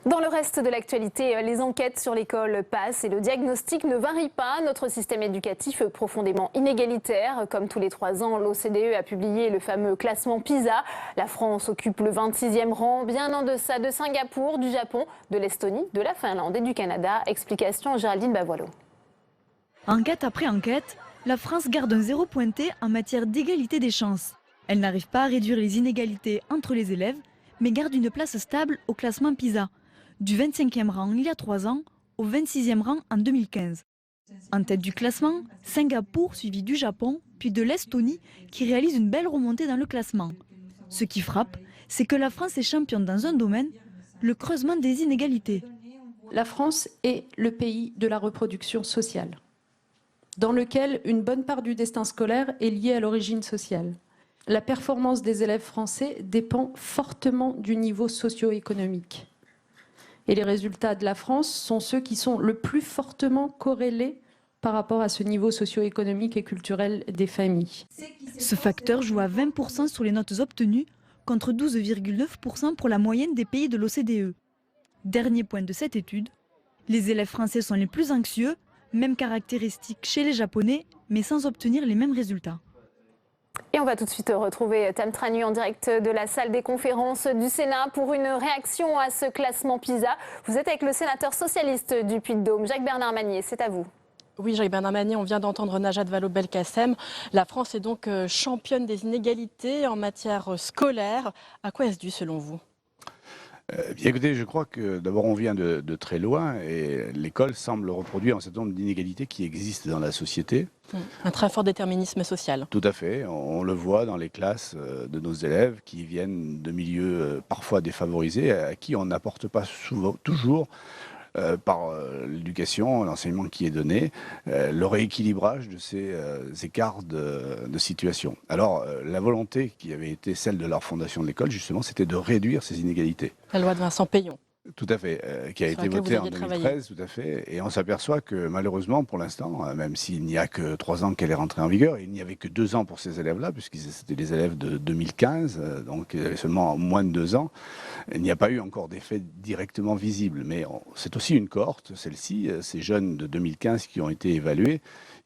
Dans le reste de l'actualité, les enquêtes sur l'école passent et le diagnostic ne varie pas. Notre système éducatif est profondément inégalitaire. Comme tous les 3 ans, l'OCDE a publié le fameux classement PISA. La France occupe le 26e rang, bien en deçà de Singapour, du Japon, de l'Estonie, de la Finlande et du Canada. Explication Géraldine Bavoilo. Enquête après enquête, la France garde un zéro pointé en matière d'égalité des chances. Elle n'arrive pas à réduire les inégalités entre les élèves, mais garde une place stable au classement PISA, du 25e rang il y a 3 ans au 26e rang en 2015. En tête du classement, Singapour suivi du Japon, puis de l'Estonie qui réalise une belle remontée dans le classement. Ce qui frappe, c'est que la France est championne dans un domaine, le creusement des inégalités. La France est le pays de la reproduction sociale, dans lequel une bonne part du destin scolaire est liée à l'origine sociale. La performance des élèves français dépend fortement du niveau socio-économique. Et les résultats de la France sont ceux qui sont le plus fortement corrélés par rapport à ce niveau socio-économique et culturel des familles. Ce facteur joue à 20% sur les notes obtenues, contre 12,9% pour la moyenne des pays de l'OCDE. Dernier point de cette étude, les élèves français sont les plus anxieux, même caractéristique chez les Japonais, mais sans obtenir les mêmes résultats. Et on va tout de suite retrouver Tam Tranu en direct de la salle des conférences du Sénat pour une réaction à ce classement PISA. Vous êtes avec le sénateur socialiste du Puy-de-Dôme, Jacques-Bernard Magner, c'est à vous. Oui, Jacques-Bernard Magner, on vient d'entendre Najat Vallaud-Belkacem. La France est donc championne des inégalités en matière scolaire. À quoi est-ce dû selon vous ? Bien écoutez, je crois que d'abord on vient de très loin et l'école semble reproduire un certain nombre d'inégalités qui existent dans la société. Un très fort déterminisme social. Tout à fait, on le voit dans les classes de nos élèves qui viennent de milieux parfois défavorisés, à qui on n'apporte pas toujours par l'éducation, l'enseignement qui est donné, le rééquilibrage de ces écarts de situation. Alors, la volonté qui avait été celle de leur fondation de l'école, justement, c'était de réduire ces inégalités. La loi de Vincent Peillon. Tout à fait, qui a été votée en 2013, tout à fait. Et on s'aperçoit que malheureusement, pour l'instant, même s'il n'y a que 3 ans qu'elle est rentrée en vigueur, il n'y avait que 2 ans pour ces élèves-là, puisque c'était les élèves de 2015, donc ils avaient seulement moins de 2 ans. Il n'y a pas eu encore d'effet directement visible. Mais c'est aussi une cohorte, celle-ci, ces jeunes de 2015 qui ont été évalués,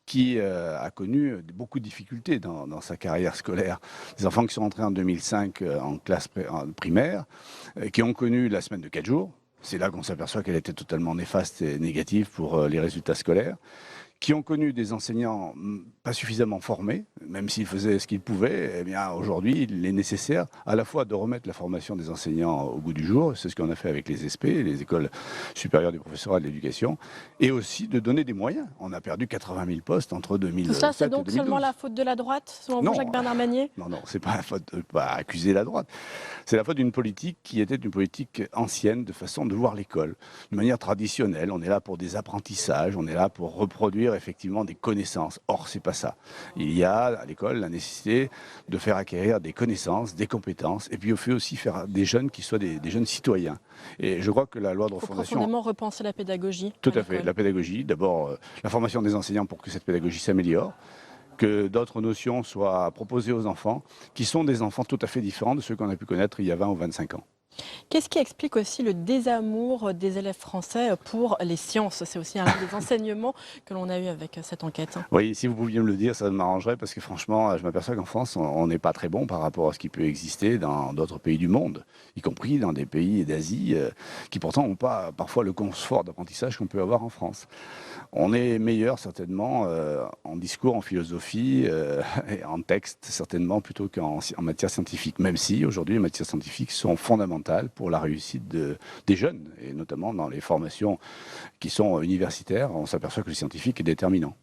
qui a connu beaucoup de difficultés dans sa carrière scolaire. Des enfants qui sont entrés en 2005 en classe primaire, qui ont connu la semaine de 4 jours. C'est là qu'on s'aperçoit qu'elle était totalement néfaste et négative pour les résultats scolaires. Qui ont connu des enseignants pas suffisamment formés, même s'ils faisaient ce qu'ils pouvaient. Eh bien, aujourd'hui, il est nécessaire à la fois de remettre la formation des enseignants au goût du jour, c'est ce qu'on a fait avec les ESP, les écoles supérieures du professorat de l'éducation, et aussi de donner des moyens. On a perdu 80 000 postes entre 2007 et 2012. Tout ça, c'est donc seulement la faute de la droite, selon vous, Jacques-Bernard Magner ? Non, c'est pas la faute, pas accuser la droite. C'est la faute d'une politique qui était une politique ancienne de façon de voir l'école, de manière traditionnelle. On est là pour des apprentissages, on est là pour reproduire effectivement des connaissances. Or, c'est pas ça. Il y a à l'école la nécessité de faire acquérir des connaissances, des compétences, et puis il faut aussi faire des jeunes qui soient des jeunes citoyens. Et je crois que la loi de refondation... Il faut profondément repenser la pédagogie. Tout à fait, la pédagogie. D'abord, la formation des enseignants pour que cette pédagogie s'améliore, que d'autres notions soient proposées aux enfants, qui sont des enfants tout à fait différents de ceux qu'on a pu connaître il y a 20 ou 25 ans. Qu'est-ce qui explique aussi le désamour des élèves français pour les sciences ? C'est aussi un des enseignements que l'on a eu avec cette enquête. Oui, si vous pouviez me le dire, ça m'arrangerait parce que franchement, je m'aperçois qu'en France, on n'est pas très bon par rapport à ce qui peut exister dans d'autres pays du monde, y compris dans des pays d'Asie qui pourtant n'ont pas parfois le confort d'apprentissage qu'on peut avoir en France. On est meilleur certainement en discours, en philosophie et en texte certainement plutôt qu'en matière scientifique, même si aujourd'hui les matières scientifiques sont fondamentales pour la réussite des jeunes, et notamment dans les formations qui sont universitaires, on s'aperçoit que le scientifique est déterminant.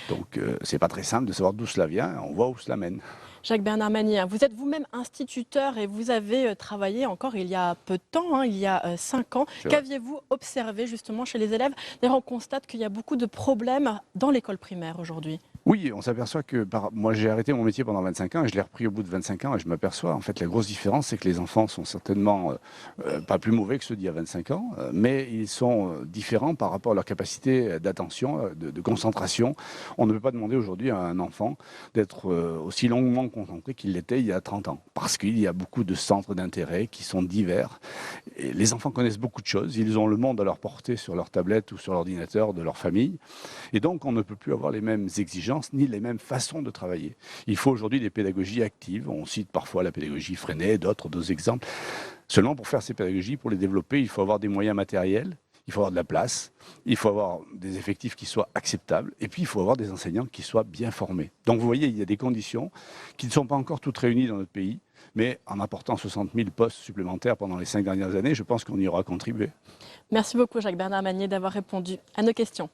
Donc c'est pas très simple de savoir d'où cela vient, on voit où cela mène. Jacques-Bernard Magner, vous êtes vous-même instituteur et vous avez travaillé encore il y a peu de temps, il y a 5 ans. Qu'aviez-vous observé justement chez les élèves ? D'ailleurs, on constate qu'il y a beaucoup de problèmes dans l'école primaire aujourd'hui. Oui, on s'aperçoit que moi j'ai arrêté mon métier pendant 25 ans et je l'ai repris au bout de 25 ans et je m'aperçois en fait la grosse différence c'est que les enfants sont certainement pas plus mauvais que ceux d'il y a 25 ans, mais ils sont différents par rapport à leur capacité d'attention, de concentration. On ne peut pas demander aujourd'hui à un enfant d'être aussi longuement concentré qu'il l'était il y a 30 ans parce qu'il y a beaucoup de centres d'intérêt qui sont divers. Et les enfants connaissent beaucoup de choses, ils ont le monde à leur portée sur leur tablette ou sur l'ordinateur de leur famille et donc on ne peut plus avoir les mêmes exigences ni les mêmes façons de travailler. Il faut aujourd'hui des pédagogies actives. On cite parfois la pédagogie freinée, d'autres exemples. Seulement, pour faire ces pédagogies, pour les développer, il faut avoir des moyens matériels, il faut avoir de la place, il faut avoir des effectifs qui soient acceptables, et puis il faut avoir des enseignants qui soient bien formés. Donc vous voyez, il y a des conditions qui ne sont pas encore toutes réunies dans notre pays, mais en apportant 60 000 postes supplémentaires pendant les 5 dernières années, je pense qu'on y aura contribué. Merci beaucoup Jacques-Bernard Magnier d'avoir répondu à nos questions.